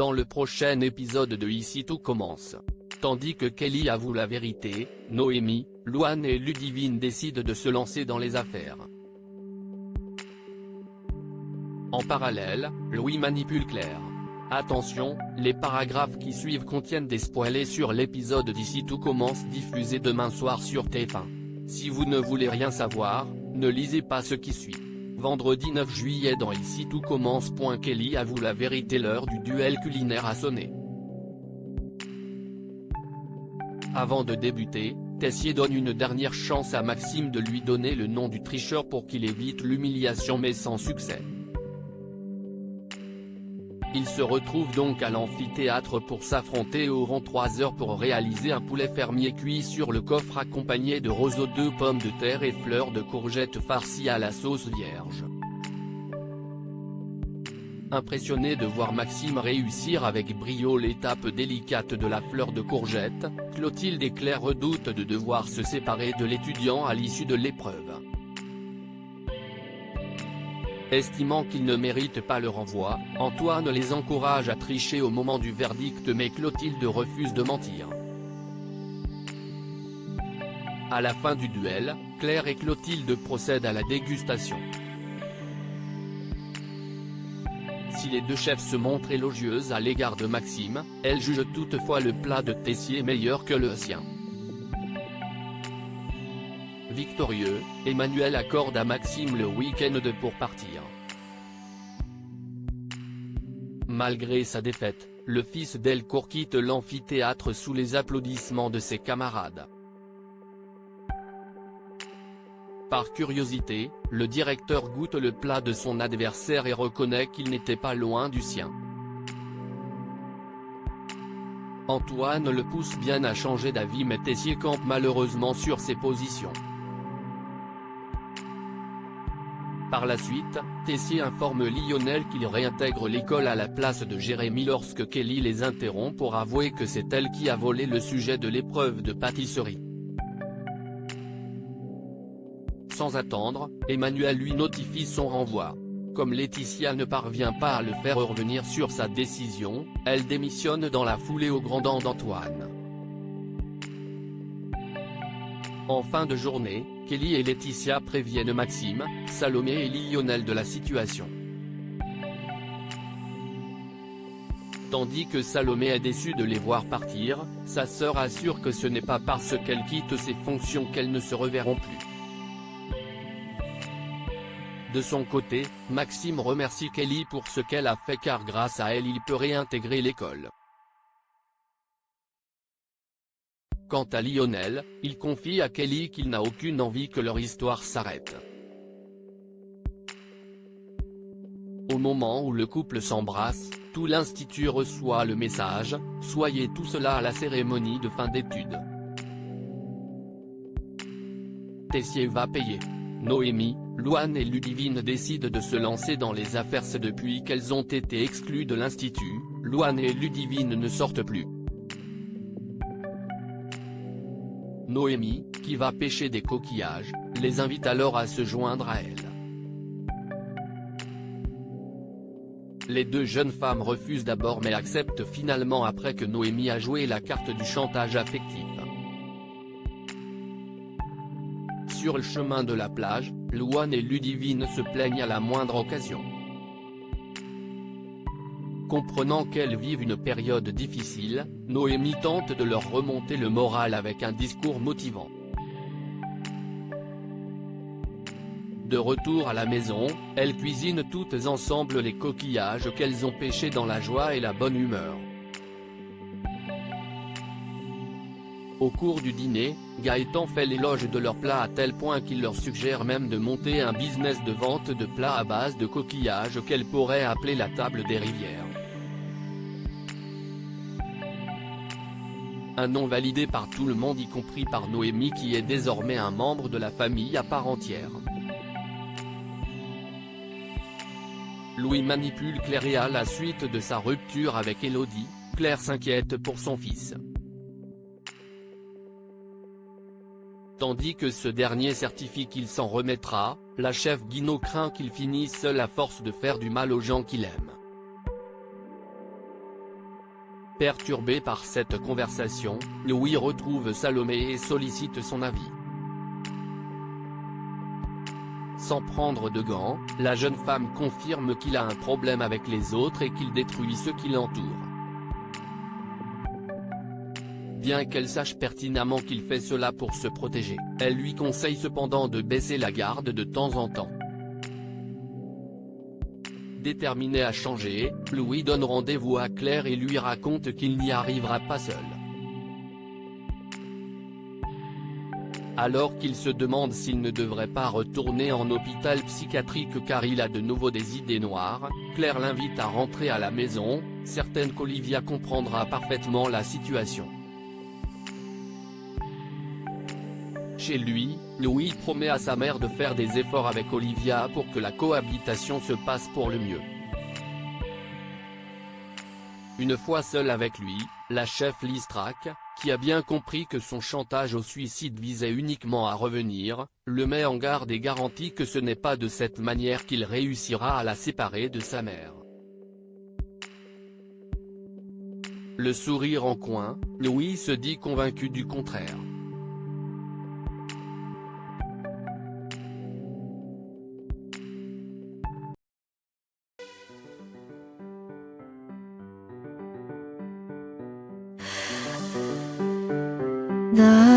dans le prochain épisode de Ici tout commence. Tandis que Kelly avoue la vérité, Noémie, Louane et Ludivine décident de se lancer dans les affaires. En parallèle, Louis manipule Claire. Attention, les paragraphes qui suivent contiennent des spoilers sur l'épisode d'Ici tout commence diffusé demain soir sur TF1. Si vous ne voulez rien savoir, ne lisez pas ce qui suit. Vendredi 9 juillet dans Ici tout commence. Kelly avoue la vérité, l'heure du duel culinaire a sonné. Avant de débuter, Tessier donne une dernière chance à Maxime de lui donner le nom du tricheur pour qu'il évite l'humiliation, mais sans succès. Ils se retrouvent donc à l'amphithéâtre pour s'affronter et auront 3 heures pour réaliser un poulet fermier cuit sur le coffre accompagné de roseaux de pommes de terre et fleurs de courgettes farcies à la sauce vierge. Impressionné de voir Maxime réussir avec brio l'étape délicate de la fleur de courgette, Clotilde et Claire redoutent de devoir se séparer de l'étudiant à l'issue de l'épreuve. Estimant qu'ils ne méritent pas le renvoi, Antoine les encourage à tricher au moment du verdict, mais Clotilde refuse de mentir. À la fin du duel, Claire et Clotilde procèdent à la dégustation. Si les deux chefs se montrent élogieuses à l'égard de Maxime, elles jugent toutefois le plat de Tessier meilleur que le sien. Victorieux, Emmanuel accorde à Maxime le week-end pour partir. Malgré sa défaite, le fils d'Elcourt quitte l'amphithéâtre sous les applaudissements de ses camarades. Par curiosité, le directeur goûte le plat de son adversaire et reconnaît qu'il n'était pas loin du sien. Antoine le pousse bien à changer d'avis, mais Tessier campe malheureusement sur ses positions. Par la suite, Tessier informe Lionel qu'il réintègre l'école à la place de Jérémy lorsque Kelly les interrompt pour avouer que c'est elle qui a volé le sujet de l'épreuve de pâtisserie. Sans attendre, Emmanuel lui notifie son renvoi. Comme Laetitia ne parvient pas à le faire revenir sur sa décision, elle démissionne dans la foulée au grand dam d'Antoine. En fin de journée, Kelly et Laetitia préviennent Maxime, Salomé et Lionel de la situation. Tandis que Salomé est déçue de les voir partir, sa sœur assure que ce n'est pas parce qu'elle quitte ses fonctions qu'elles ne se reverront plus. De son côté, Maxime remercie Kelly pour ce qu'elle a fait car grâce à elle il peut réintégrer l'école. Quant à Lionel, il confie à Kelly qu'il n'a aucune envie que leur histoire s'arrête. Au moment où le couple s'embrasse, tout l'institut reçoit le message « Soyez tous là à la cérémonie de fin d'études ». Tessier va payer. Noémie, Louane et Ludivine décident de se lancer dans les affaires. C'est depuis qu'elles ont été exclues de l'institut, Louane et Ludivine ne sortent plus. Noémie, qui va pêcher des coquillages, les invite alors à se joindre à elle. Les deux jeunes femmes refusent d'abord mais acceptent finalement après que Noémie a joué la carte du chantage affectif. Sur le chemin de la plage, Louane et Ludivine se plaignent à la moindre occasion. Comprenant qu'elles vivent une période difficile, Noémie tente de leur remonter le moral avec un discours motivant. De retour à la maison, elles cuisinent toutes ensemble les coquillages qu'elles ont pêchés dans la joie et la bonne humeur. Au cours du dîner, Gaëtan fait l'éloge de leur plat à tel point qu'il leur suggère même de monter un business de vente de plats à base de coquillages qu'elle pourrait appeler la table des rivières. Un nom validé par tout le monde y compris par Noémie qui est désormais un membre de la famille à part entière. Louis manipule Claire et à la suite de sa rupture avec Élodie, Claire s'inquiète pour son fils. Tandis que ce dernier certifie qu'il s'en remettra, la chef Guinaud craint qu'il finisse seul à force de faire du mal aux gens qu'il aime. Perturbé par cette conversation, Louis retrouve Salomé et sollicite son avis. Sans prendre de gants, la jeune femme confirme qu'il a un problème avec les autres et qu'il détruit ceux qui l'entourent. Bien qu'elle sache pertinemment qu'il fait cela pour se protéger, elle lui conseille cependant de baisser la garde de temps en temps. Déterminé à changer, Louis donne rendez-vous à Claire et lui raconte qu'il n'y arrivera pas seul. Alors qu'il se demande s'il ne devrait pas retourner en hôpital psychiatrique car il a de nouveau des idées noires, Claire l'invite à rentrer à la maison, certaine qu'Olivia comprendra parfaitement la situation. Chez lui, Louis promet à sa mère de faire des efforts avec Olivia pour que la cohabitation se passe pour le mieux. Une fois seule avec lui, la chef Liz Track, qui a bien compris que son chantage au suicide visait uniquement à revenir, le met en garde et garantit que ce n'est pas de cette manière qu'il réussira à la séparer de sa mère. Le sourire en coin, Louis se dit convaincu du contraire. 나